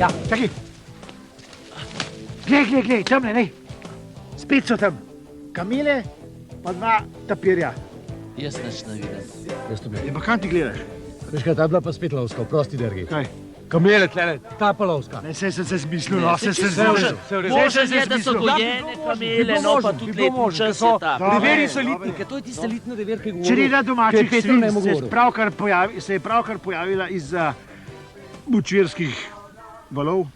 Ja. Čakaj. Glej, tamle, ne. Spet so tam. Kamile, pa 2 tapirja. Jaz nič ne vidim. Ja, pa kam ti gledaš? Veš kaj, ta bila pa spet lovska, prosti dergi. Kaj? Kamele tlele, ta pa lovska. Ne, sem se zmislil, no, sem se Možen je, da so gojene kamele, no pa tudi letni čas je ta. Preveri so litnike, to je tista litna dever, ki govori. Če ni da domačih svin, se je pravkar pojavila izza bučirskih valov.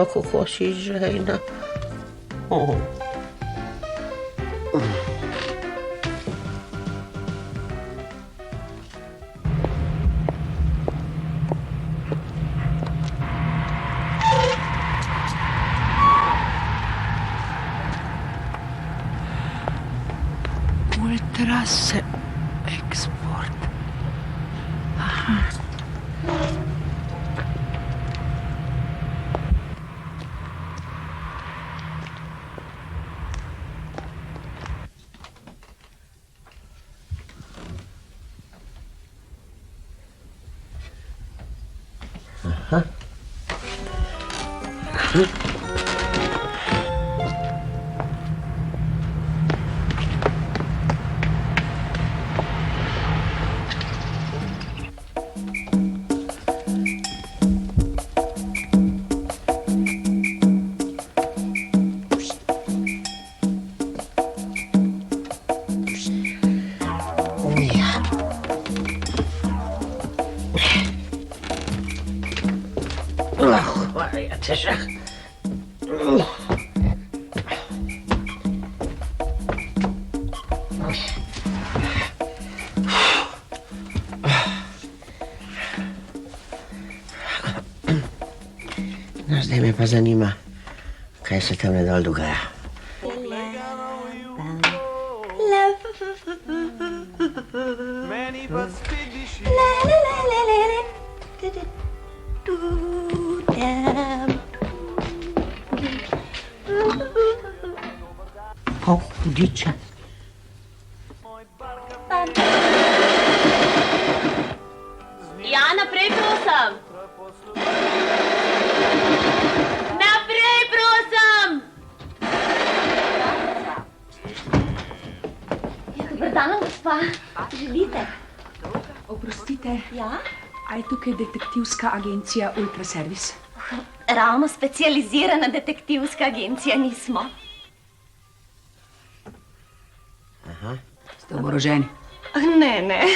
Kako si žejna. Ultras export. Aha. No, zdaj me pa zanima, kaj se tam dol dogaja. O, hudiče. Ja, naprej prosim. Naprej prosim. Dobar dan, gospa. Želite? Oprostite, Ja? a je tukaj detektivska agencija Ultraservis? Ravno specializirana detektivska agencija nismo. Ste oboroženi? Ne.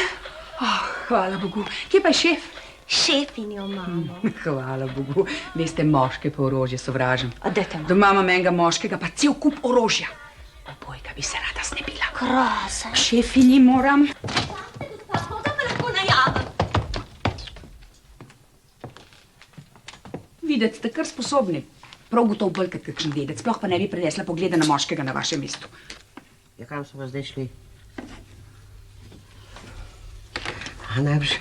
Hvala Bogu. Kje pa je šef? Šefinjo imamo. Hvala Bogu. Veste, moške pa orožje sovražim. A dajte malo. Doma imam enega moškega, pa cel kup orožja. Obojga bi se rada znebila. Krasen. Šefinji moram. Koga pa lahko najavim? Videti ste kar sposobni. Prav gotov bolj kot kakšen dedec. Sploh pa ne bi prenesla pogleda na moškega na vašem mestu. Ja, kam so pa zdaj šli? A najbrž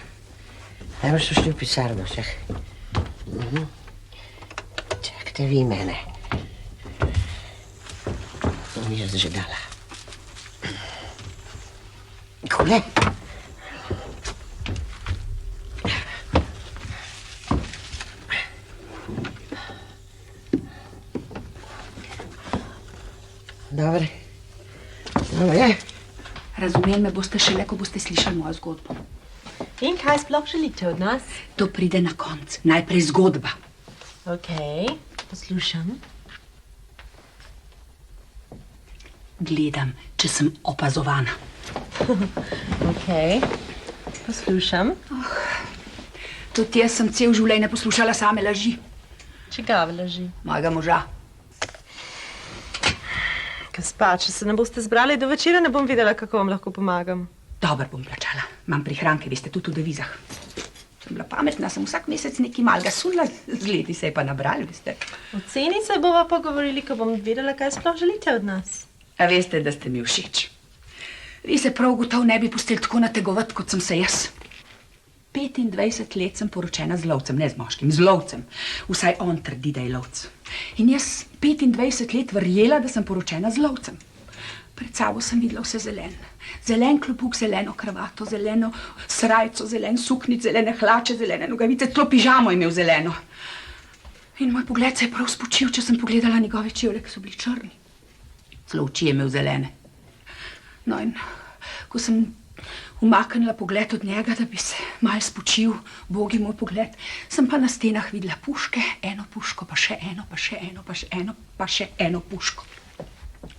so šli v pisarno vseh. Čakajte vi mene. To mi je že dala. Kole? Dobre. Razumeli me boste šele, ko boste slišali mojo zgodbo. In kaj sploh želite od nas? To pride na konc. Najprej zgodba. Ok, poslušam. Gledam, če sem opazovana. Ok, poslušam. Tudi jaz sem cel življenje poslušala same laži. Čigave laži? Mojega moža. Gospa, če se ne boste zbrali do večera, ne bom videla, kako vam lahko pomagam. Dobro bom plačala. Imam prihranke, veste, tudi v devizah. Sem bila pametna, sem vsak mesec nekaj malega sunila, z leti se je pa nabrali, veste. O ceni se bova pogovorili, ko bom vedela, kaj sploh želite od nas. A veste, da ste mi všeč. Vi se prav gotovo ne bi pustili tako nategovati, kot sem se jaz. 25 let sem poročena z lovcem, ne z moškim, z lovcem. Vsaj on trdi, da je lovc. In jaz 25 let verjela, da sem poročena z lovcem. Pred sabo sem videla vse zeleno. Zelen klobuk, zeleno kravato, zeleno srajco, zelen suknic, zelene hlače, zelene nogavice, celo pižamo imel zeleno. In moj pogled se je prav spočil, če sem pogledala njegove čevlje, ki so bili črni. Celo oči je imel zelene. No in ko sem umaknila pogled od njega, da bi se malo spočil, bogi moj pogled, sem pa na stenah videla puške, eno puško, pa še eno, pa še eno, pa še eno, pa še eno puško.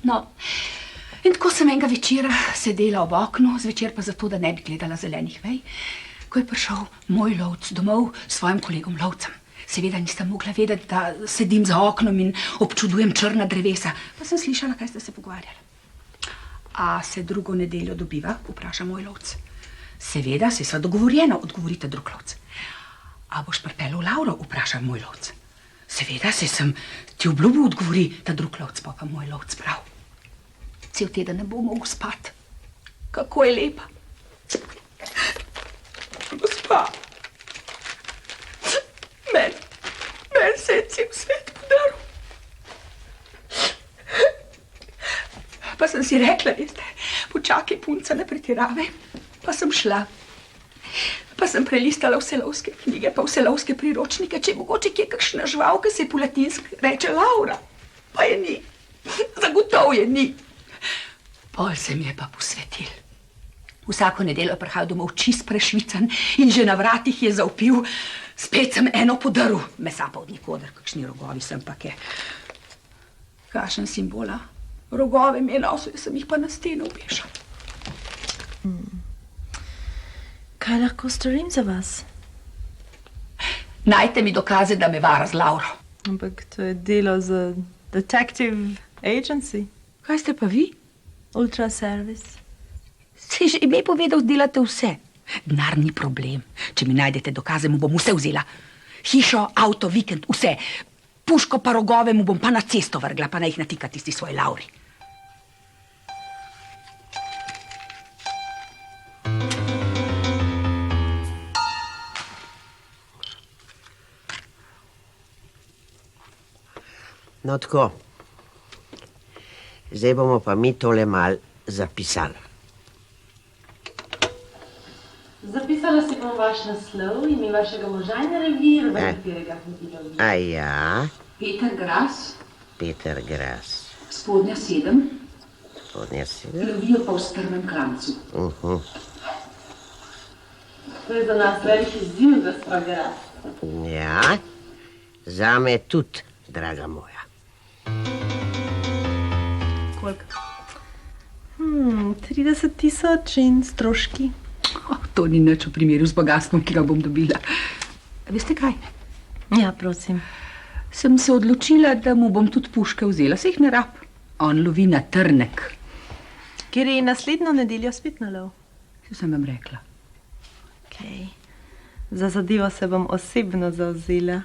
No, in tako sem enega večera sedela ob oknu, zvečer pa zato, da ne bi gledala zelenih vej, ko je prišel moj lovc domov s svojim kolegom lovcem. Seveda nisem mogla vedeti, da sedim za oknom in občudujem črna drevesa, pa sem slišala, kaj ste se pogovarjali. A se drugo nedeljo dobiva, vpraša moj lovc. Seveda, se sva dogovorjena, odgovorite drug lovc. A boš pripeljal Lauro, vpraša moj lovc. Seveda, se sem ti obljubil, odgovori ta drug lovc, pa moj lovc prav. Cel teden ne bo mogel spati. Kako je lepa. Gospa, meni se je cel svet podaril. Pa sem si rekla, veste, počakaj, punca, ne pretiravaj. Pa sem šla. Pa sem prelistala vse lovske knjige, pa vse lovske priročnike, če je mogoče kje kakšna žival, ki se po latinsko reče Laura. Pa je ni. Zagotovo je ni. Pol se mi je pa posvetil. Vsako nedeljo je prihajal domov čist prešvican in že na vratih je zavpil, spet sem eno podaril. Mesa pa od nikoder, kakšni rogovi sem pa ke. Kakšen simbola. Rogove mi je nosil, jaz sem jih pa na steno obešal. Kaj lahko storim za vas? Najte mi dokaze, da me vara z Lauro. Ampak to je delo za detective agency. Kaj ste pa vi? Ultra service. Si že ime povedal, delate vse. Denar ni problem. Če mi najdete dokaze, mu bom vse vzela. Hišo, avto, vikend, vse. Puško pa rogove mu bom pa na cesto vrgla, pa naj jih natika tisti svoj Lauri. No tako, zdaj bomo pa mi tole mal zapisali. Zapisala si bom vaš naslov, ime vašega moža in revir, v katerega hodite v A ja, Peter Gras, Peter Gras. spodnja 7, Spodnja 7. lovijo pa v strmem klancu. To je za nas velik izziv, gospa Gras. Ja, zame tudi, draga moja. Koliko? 30.000 in stroški. To ni nič v primeru z bogatstvom, ki ga bom dobila. Veste kaj? Ja, prosim. Sem se odločila, da mu bom tudi puške vzela, se jih ne rab. On lovi na trnek. Ker je naslednjo nedeljo spet na lov. Kaj sem vam rekla? Okay. Za zadevo se bom osebno zavzela.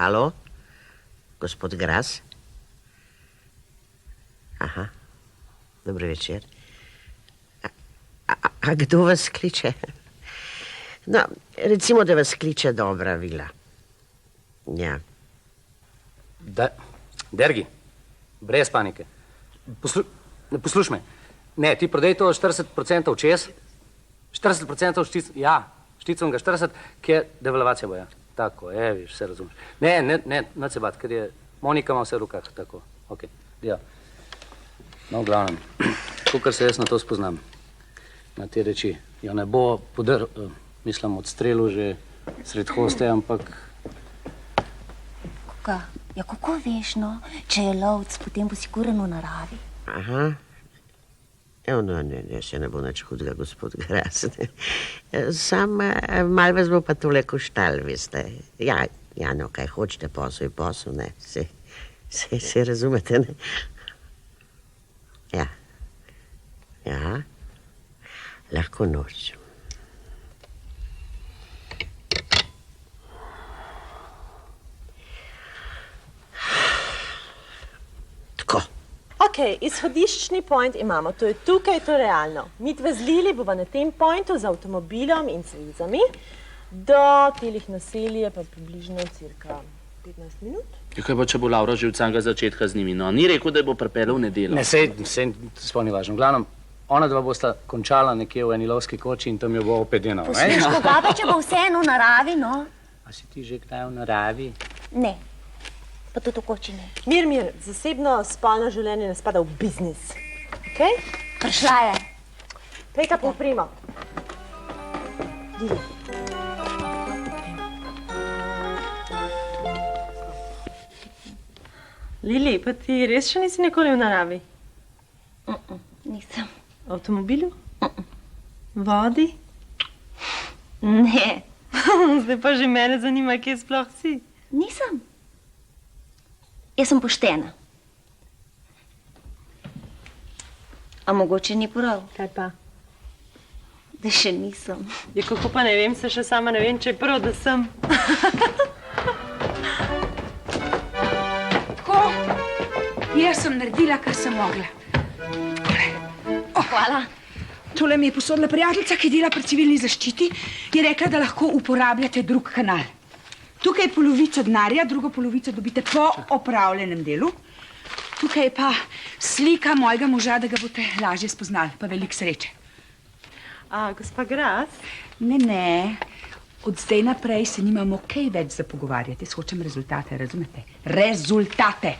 Halo, gospod Gras? Aha, dobro večer. A kdo vas kliče? No, recimo, da vas kliče dobra vila. Ja. Dergi, brez panike. Poslušaj me. Ne, ti prodaj to 40% čez, 40% štic, ja, šticom ga 40, kje devalvacija bo, ja. Tako, viš, vse razumeš. Ne se bat, ker je Monika ima vse v rokah, tako, ok, ja. No, v glavnem, kakor se jaz na to spoznam, na te reči, jo ne bo mislim, odstrelil že sred hoste, ampak... Ja, kako veš, no, če je lovc, potem bo siguren v naravi. Aha. No, še ne bo nič hudega, gospod Gras. Sam mal vas bo pa tole koštal, veste. Ja, no, kaj hočete, posel je posel, ne. Se razumete, ne. Ja. Ja, lahko noč. Tako. Ok, izhodiščni point imamo, to je tukaj, to je realno. Midve z Lili bova na tem pointu z avtomobilom in s vizami. Do telih naselij je pa približno cirka 15 minut. Kaj pa, če bo Laura že od samega začetka z njimi? No, ni rekel, da bo pripeljal v nedeljo. Ne, sej sploh ni važno. V glavnem, ona dva bosta končala nekje v eni lovski koči in tam jo bo opet denal. Poslušaj, kaj pa, če bo vseeno v naravi, no? A si ti že kdaj v naravi? Ne, pa tudi v koči ne. Mir, zasebno spolno življenje ne spada v biznis. Ok? Prišla je. Pejta poprimo. Lili. Lili, pa ti res še nisi nikoli v naravi? Nisem. V avtomobilu? Vodi? Ne. Zdaj pa že mene zanima, kje sploh si. Nisem. Jaz sem poštena. A mogoče ni prav? Kaj pa? Da še nisem. Ja, kako pa ne vem, se še sama ne vem, če je prav, da sem. Jaz sem naredila, kar sem mogla. Hvala. Tole mi je posodila prijateljica, ki dela pri civilni zaščiti, je rekla, da lahko uporabljate drug kanal. Tukaj je polovica denarja, drugo polovico dobite po opravljenem delu. Tukaj je pa slika mojega moža, da ga boste lažje spoznali, pa veliko sreče. A, gospa Gras? Ne. Od zdaj naprej se nimamo kaj več za pogovarjati. Jaz hočem rezultate, razumete? Rezultate!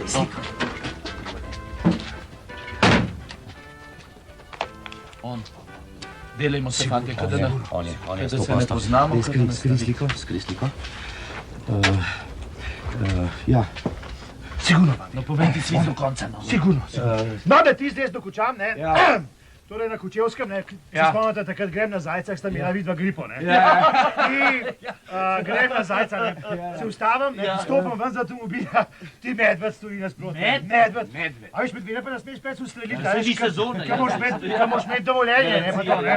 Sliko. On. Delajmo se, fantje, kada ne. On je, da se ne poznamo. Skri sliko. Ja. Sigurno. No, povej ti svi do konca, no. Sigurno. No, da ti zdaj dokučam, ne? Ja. Torej na Kočevskem, ne? Se spomnite, takrat grem na Zajcah, sta imela vidva gripo, ne? Grem na Zajca, ne? Se ustavim, ne? Stopam ven z avtomobila, ti medved stoji nasproti. Medved? A viš, medvede pa nas smeš spet ustreliti, Ja, saj ni sezone, Kaj moraš imeti dovoljenje, ne? Pa to, ne?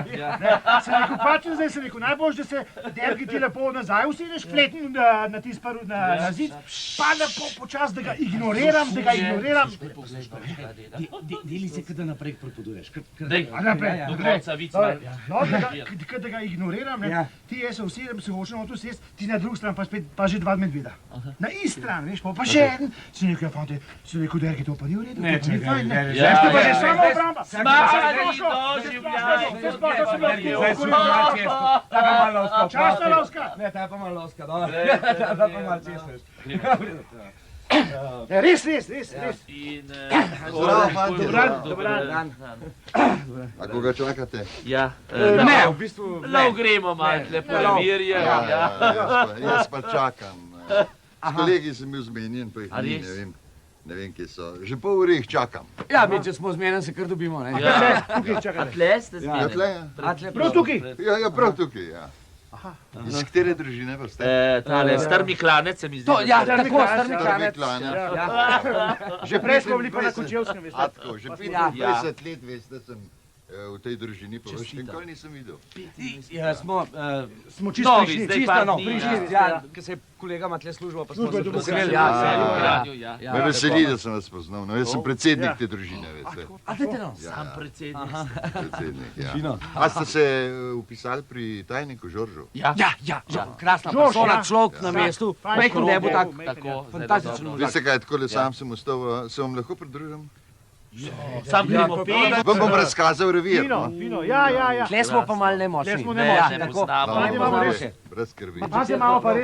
Se rekel, pač zdaj se rekel, najbolj, da se dergi ti lepo nazaj usedeš, fleten na tisti paru na zid, pa lepo počas, da ga ignoriram. Deli se, kada naprej propoduješ. Naprej. Do konca vica. No, da ga ignoriram, ne, ti jaz se usedem, se hočem avto sest, ti na drugi strani pa že dva medveda. Na isti strani, veš, pa še en. Si rekel, ja, fante, si rekel, dergi, to pa ni v redu, to pa ni fajn, ne. To pa je samo obramba. Časna lovska. Ne, ta je pa malo lovska, dobro. Ta pa malo česneš. Res. Dobar dan. A koga čakate? Ja. Ne, v bistvu ne. Lov gremo malo, lepo je mirje. Jaz pa čakam. S kolegi sem bil zmenjen, pa jih A ni, res? ne vem, kje so. Že pol ure jih čakam. Ja, mi, če smo zmenen, se kar dobimo, ne? Tukaj čakate. Tle ste Ja, zmeni. tle, Prav tukaj. ja, prav tukaj, ja. Iz katere družine pa ste? Tale, strmi klanec se mi zdi. To, ja, da- tako, strmi klanec. Klanec. Že prej smo bili pa na Kočevskem, veste. Atko, že 25 let, veste, sem v tej družini, pa še nikoli nisem videl. Ja, smo čisto prišli, prišli, ja, ker se je kolega ima tle službo, pa smo se posreli. Me veseli, da sem vas poznal. No, jaz sem predsednik te družine, veste. A veste no? Sam predsednik. Predsednik, ja. A ste se upisali pri tajniku Žoržu? Ja, krasna persona, človek na mestu. Majhen ne bo tako fantastičen. Veste kaj, takole sam sem ustal, se vam lahko pridružim? Sam gremo pet. Vam bom razkazal revir. Fino, ja. Tle smo pa malo nemočni. Tle smo nemočni. Ne poznamo. Brez skrbi. Pazite, imamo pa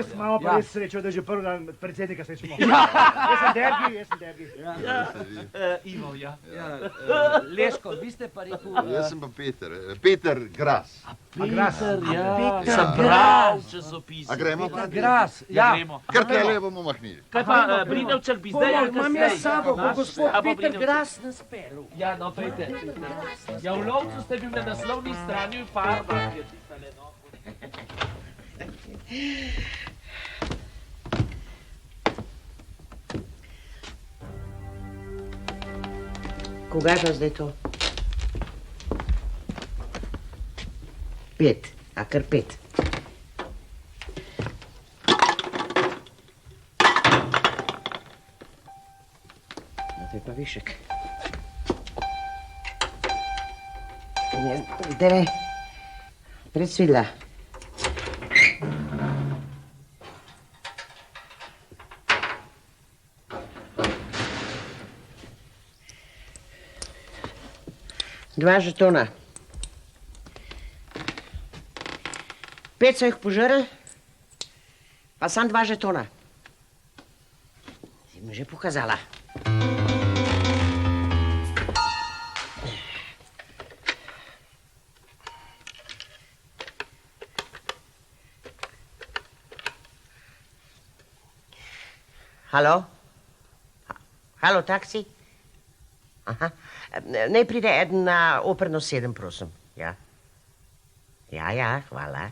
res srečo, da že prvi dan predsednika srečamo. Jaz sem dergi. Ivo, ja. Leško, vi ste pa rekel... Jaz sem pa Peter. Peter Gras. Peter, ja. Sem bral časopis. A gremo? Gras, ja. Kar tele bomo mahnili. Kaj pa Brinevček bi zdaj ali Imam jaz sabo, bo gospod Peter Gras nas pelil. Ja, no, pejte. Ja, v lovcu ste bil na naslovni strani v farbah, je pisale, no. Koga je pa zdaj to? 5, a kar 5. No, to je pa višek. Zdaj, predsvidla. Dva žetona. 5 so jih požrli, pa samo 2 žetona. Si mi že pokazala. Halo? Halo, taksi? Aha. Naj pride eden na operno 7, prosim. Ja. Ja, hvala.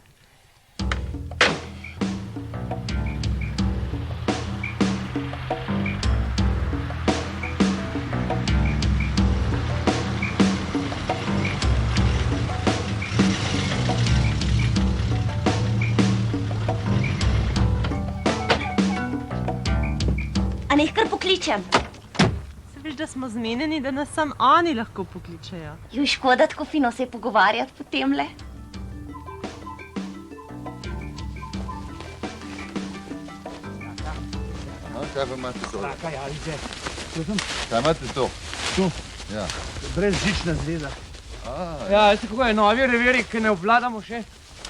A neh kar pokličem? Veš, da smo zmenjeni, da nas sam oni lahko pokličejo. Juj, škoda, tako fino se pogovarjati potemle. No, kaj pa imate to? Kaj imate to? Tu. Ja. Brezžična zveza. Ja, veste, kako je novi reviri, ki ne obvladamo še,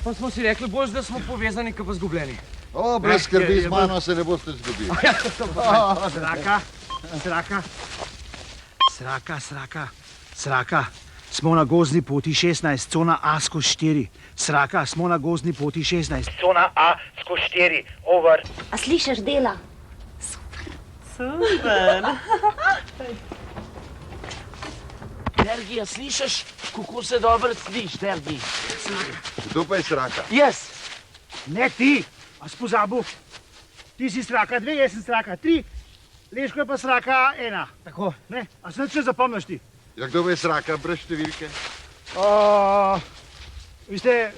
pa smo si rekli, bolj, da smo povezani, kot pa zgubljeni. O, brez skrbi, z mano se ne boste zgubili. Sraka. Smo na gozdni poti 16, cona A skozi 4. Sraka, smo na gozdni poti 16. Cona A skozi 4, over. A slišiš dela? Super. Tergi, a slišiš, kako se dobro sliš, Tergi? Kdo pa je Sraka? Jaz. Ne ti, a si pozabil. Ti si Sraka 2, jaz sem Sraka 3. Leško je pa Sraka 1. Tako. Ne, a se nič ne zapomniš ti? Ja, kdo pa je Sraka brez številke? Veste,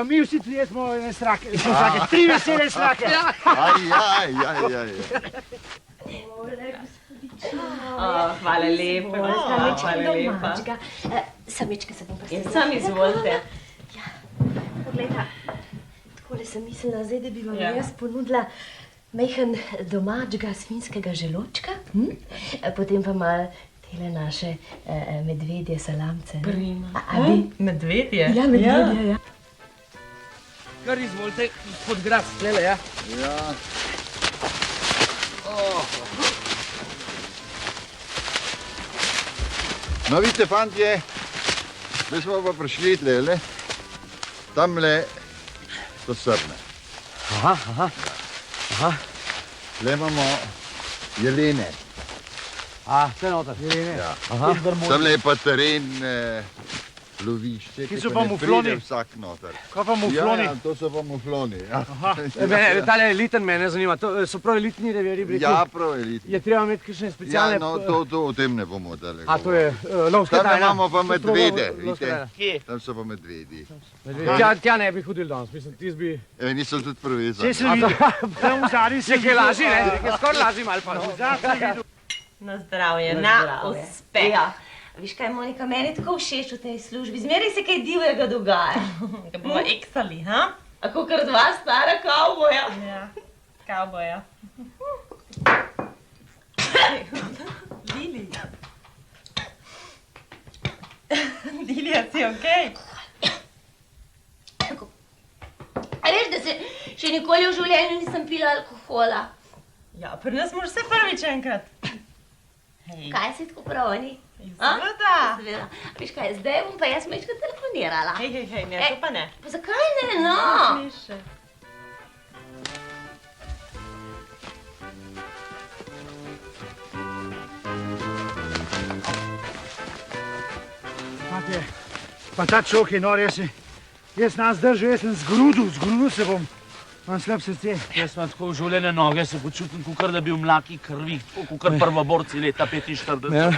mi vsi trije smo ene Srake. Smo Srake, 3 vesele Srake. Aj. Hvala lepa. Samička se bom predstavila. Sam izvolite. Poglejta, takole sem mislila, zdaj, da bi vam jaz ponudila majhen domačega svinjskega želočka, potem pa malo tele naše medvedje salamce. Prima. A bi? Medvedje? Ja, medvedje, ja. Kar izvolite, gospod Gras, tlele, ja. Ja. No, vidite, fantje, zdaj smo pa prišli tlele, tamle so srne. Aha. Tle imamo jelene. Te noter. Ja. Tamle je pa teren lovišče, Kje so ko pa ne mufloni? pride vsak noter. Kaj pa mufloni? Ja, to so pa mufloni. Ja. Tale eliten mene zanima. To so prav elitni reviri, bi rekel. Ja, prav elitni. Je treba imeti kakšne specialne... Ja, no, to o tem ne bomo dali. A, to je lovska tajna. Tam imamo pa medvede, lovska tajna. vidite? Tam so pa medvedi. Tja ne bi hodili danes, mislim, ti bi... Niso tudi prevezani. Saj sem videl, tam v zadnji sem Nekaj lažji, ne? Nekaj skoraj lažji malo pa. Na zdravje, na uspeh. Ja. Viš kaj, Monika, meni tako všeč v tej službi. Zmeraj se kaj divjega dogaja. Ga bomo eksali, ha? A kakor dva stara kavboja. Ja, kavboja. Lili. Lilija, si okej? A veš, da se še nikoli v življenju nisem pila alkohola? Ja, pri nas moraš se prvič enkrat. Kaj si tako pravni? Seveda. Seveda. Veš kaj, zdaj bom pa jaz mečka telefonirala. Hej, ne, to pa ne. Pa zakaj ne, no? Smiše. Mate, pa ta čok je nor, jaz nas držal, jaz sem zgrudil se bom. Imam slab srce. Jaz imam tako življenje noge, se počutim, kakor da bi v mlaki krvi, tako kakor prvoborci leta 45. Ja.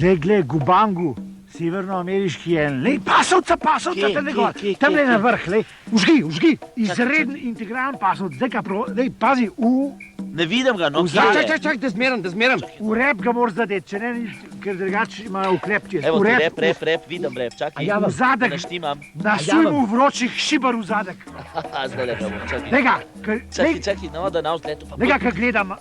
Glej, Gubangu, severnoameriški jelen. Lej, pasovca, tam gor. Tam na vrh, lej. Užgi. Izreden integralen pasovc. Zdaj ga lej, pazi, Ne vidim ga, no. Čak, da zmeram. v rep ga moraš zadeti, če ne, ker drugače ima uklep čez. Evo ti rep, vidim rep, čakaj. V zadek, Naštimam. nasuj mu vročih šibar v zadek. Zdaj le ga bom, čakaj. Lega, Čakaj, no, da na vzletu pa... lega, kar gledam,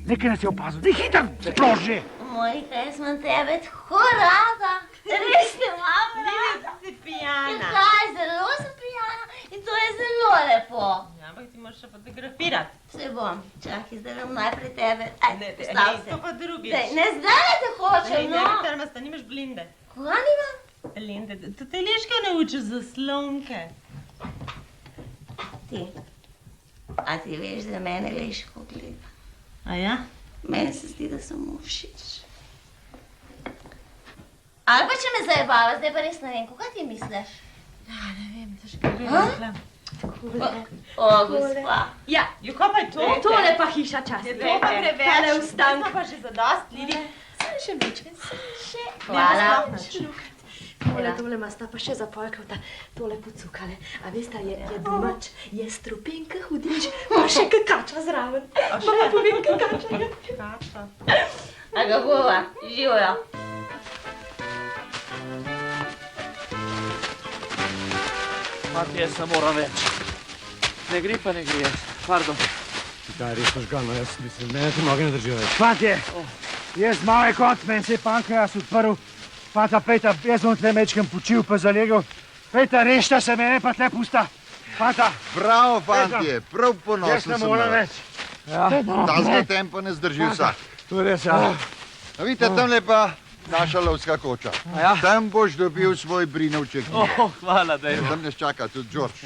nekaj nas je opazil. Dej hiter, sploh že. Monika, jaz imam tebe tako rada. Res te imam rada. Si pijana. Kaj, zelo sem pijana in to je zelo lepo. Ja, ampak ti moraš še fotografirati. Vse bom. Čakaj, zdaj bom najprej tebe. Ne, to pa drugič. Ne, zdaj te hočem, no. Ne, termasta, nimaš blinde. Koga nimam? Blinde, to te Leška naučiš zaslonke. A ti veš, da mene Leško gleda? A ja? Meni se zdi, da sem mu všeč. Ali pa če me zajebava, zdaj pa res ne vem, koga ti misliš? Ja, ne vem, težko bi rekla. O, gospa. Ja, Juko pa je to? Tole pa hiša časti. Je to pa preveč, to pa že zadost, Lili. Sem še mečken, Hvala. Tole masta pa še zapolkavta, tole pocukale. A veste, je domač, je strupenka hudič, pa še kakača zraven. Pa pa povem kakača. Kača. A ga bova, živijo. Mati, jaz ne moram več. Ne gre pa ne gre jaz. Pardon. Kaj, res požgano, jaz mislim, mene te noge ne držijo več. Fantje, jaz malo je konc, meni se je panka jaz odprl. Fanta, pejta, jaz bom tle mečkem počil pa zalegel. Pejta, rešta se mene pa tle pusta. Fanta. Bravo, fantje, prav ponosen Jaz ne sem morem na več. Ja. Tazga tempo ne zdrži vsak. To je res, ja. A vidite, tamle pa naša lovska koča. Ja. Tam boš dobil svoj brinovček. Hvala, da je. Tam nas čaka tudi Đorđ.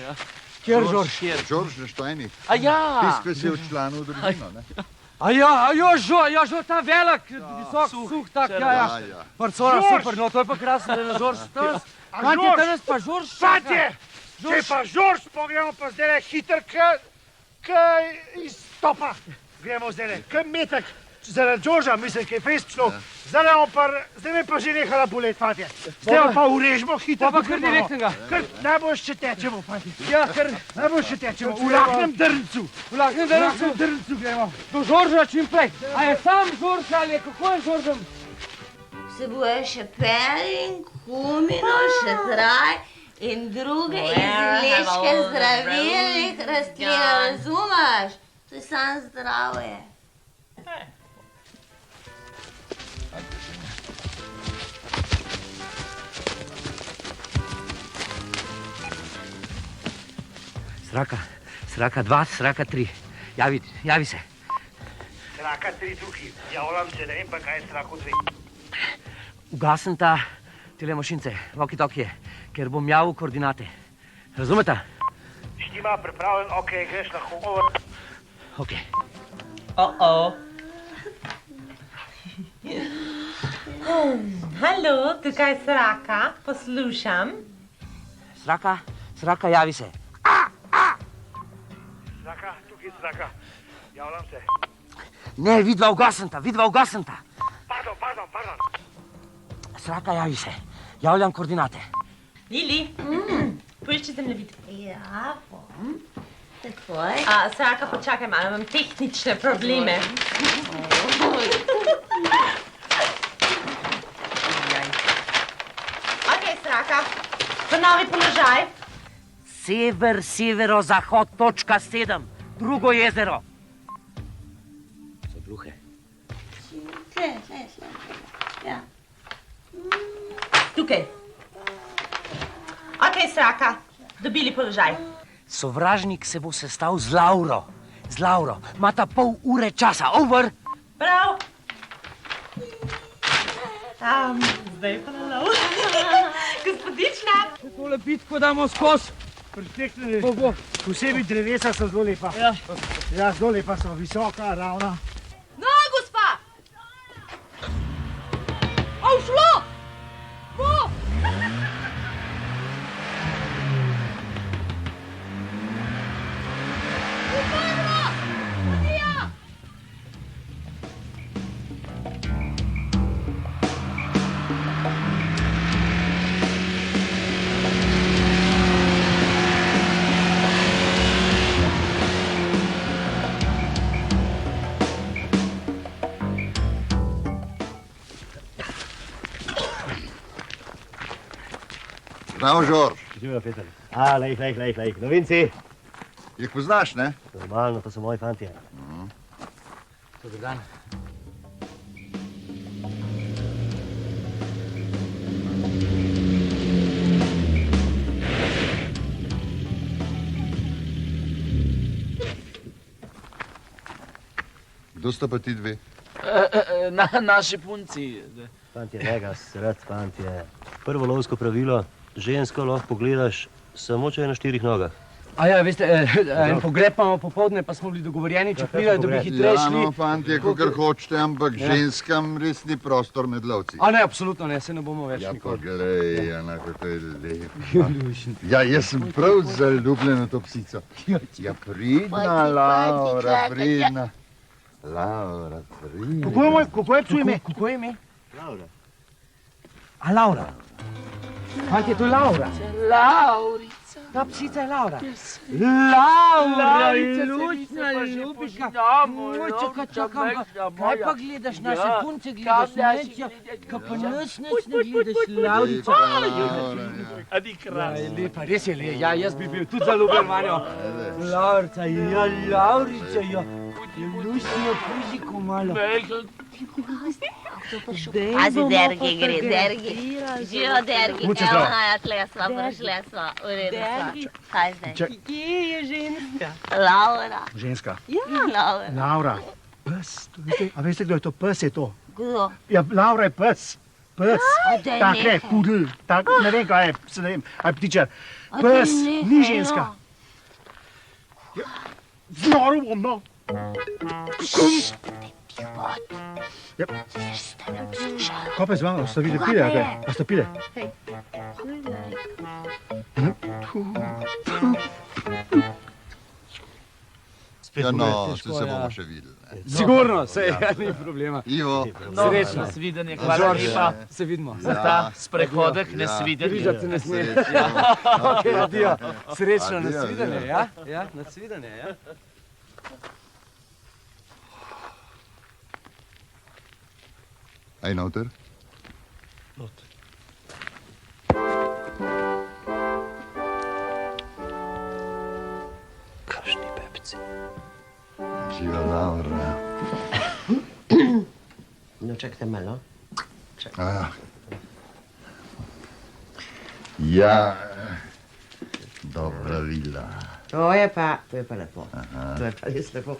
Kjer Žorž? Đorđ Neštajnik. A ja! Tisti, ki se je včlanil v družino, ne? A ja, Žorž, ta velik, visok, suh, tak, ja. Ja. Parcora, super, no, to je pa krasno, da je na Žorž. Fantje, tam nas pa Žorž čaka. Fantje, če pa Žorž pogremo pa zdaj hiter, kaj izstopa. Gremo zdaj, kaj metek. Zaradi Đorđa, mislim, ki je fejs šlo. Zdaj me pa že nehala bolet, fantje. Zdaj jo pa urežemo hitro. Pa kar direktnega. Kar najbolj še tečemo, fantje. Ja, kar najbolj še tečemo. V lahnem drncu. V lahnem drncu gremo. Do Žorža čim prej. A je sam Žorž ali je kako je Žoržem? Vsebuje še perin, kumino, še traj in druge izleške zdravilnih rastlin, razumeš? To je samo zdravje. Sraka 2, sraka 3. Javi se. Sraka 3 tukaj, javljam se, ne vem pa, kaj je Srako 2. Ugasim ta tele mašince, walkie-talkie, ker bom javil koordinate. Razumete? Štima, pripravljen, ok, greš lahko over. Ok. Halo, tukaj je Sraka, poslušam. Sraka, javi se. Sraka, tukaj je Sraka, javljam se. Ne, vidva ugasim ta. Pardon. Sraka, javi se. Javljam koordinate. Lili, poišči zemljevid. Ja, bom. Takoj. Sraka, počakaj malo, imam tehnične probleme. Ok, Sraka, ponovi položaj. Severozahod, točka 7, drugo jezero. So gluhe. Ja. Tukaj. Ok, Sraka, dobili položaj. Sovražnik se bo sestal z Lauro. Imata pol ure časa. Over. Prav. Zdaj pa na lov. Gospodična. Tole bitko damo skozi. Perfektne. Posebej drevesa so zelo lepa. Ja, zelo lepa so, visoka, ravna. No, gospa! Šlo! Bo! Zdravo, Žorž. Živijo, Peter. Lej. Novinci. Jih poznaš, ne? Normalno, to so moji fantje. Dober dan. Kdo sta pa ti dve? Naši punci. Fantje, Vegas, rad fantje. Prvo lovsko pravilo, žensko lahko pogledaš samo, če je na 4 nogah. Ja, veste, en pogreb imamo popoldne, pa smo bili dogovorjeni, če pridajo, da bi hitreje šli. Ja, no, fantje, kakor hočete, ampak ženskam res ni prostor med lovci. Ne, absolutno ne, se ne bomo več Ja, pa nikoli. glej, Jana, kako je lepo. Ja, jaz sem prav zaljubljen v to psico. Ja, pridna, Laura, pridna. Laura, pridna. Kako je psu ime? Kako je ime? Laura. Laura. Fantje, to je Laura. Laurica. Ta psica je Laura. Laura, lučna, ljubička. Čakam, kaj pa gledaš, naše punce gledaš, neče, kaj pa nas ne gledaš, Laurica. Adi kraj. Lepa, res je lepa, ja, jaz bi bil tudi zaljubljen vanjo. Laurica, ja, Laurica, ja. Lučna, pužiko malo. Pazi, Dergi gre, Dergi. Živijo, Dergi. Muče zdravo. Tle sva, prišle sva, v redu sva. Kaj zdaj? Kje je ženska? Laura. Ženska. Laura. Laura. Pes, a veste, kdo je to? Pes je to. Kdo? Ja, Laura je pes. Pes. daj Tak je, nehaj. pudel. Tak, ne vem, kaj je, se ne vem, a je ptičar. Pes, ni ženska. Ja, znoril bom, no. Ja. Kaj pa je z vama? Ste videli pile, ali kaj? A ste pile? Ja, no, se bomo še videli. Sigurno, sej, ni problema. Ivo. Srečno. Nasvidenje, hvala lepa. Se vidimo. Za ta sprehodek, nasvidenje. Križati ne sme. Ok, adijo. Srečno, nasvidenje, ja? Ja, nasvidenje, ja. Aj noter? Kakšni pepci. Živa Laura. No, čakajte malo. Ja, dobra vila. To je pa lepo. To je pa res lepo.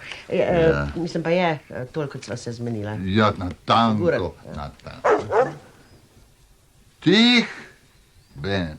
Mislim pa je, toliko sva se zmenila. Ja, natanko, natanko. Tih, Ben.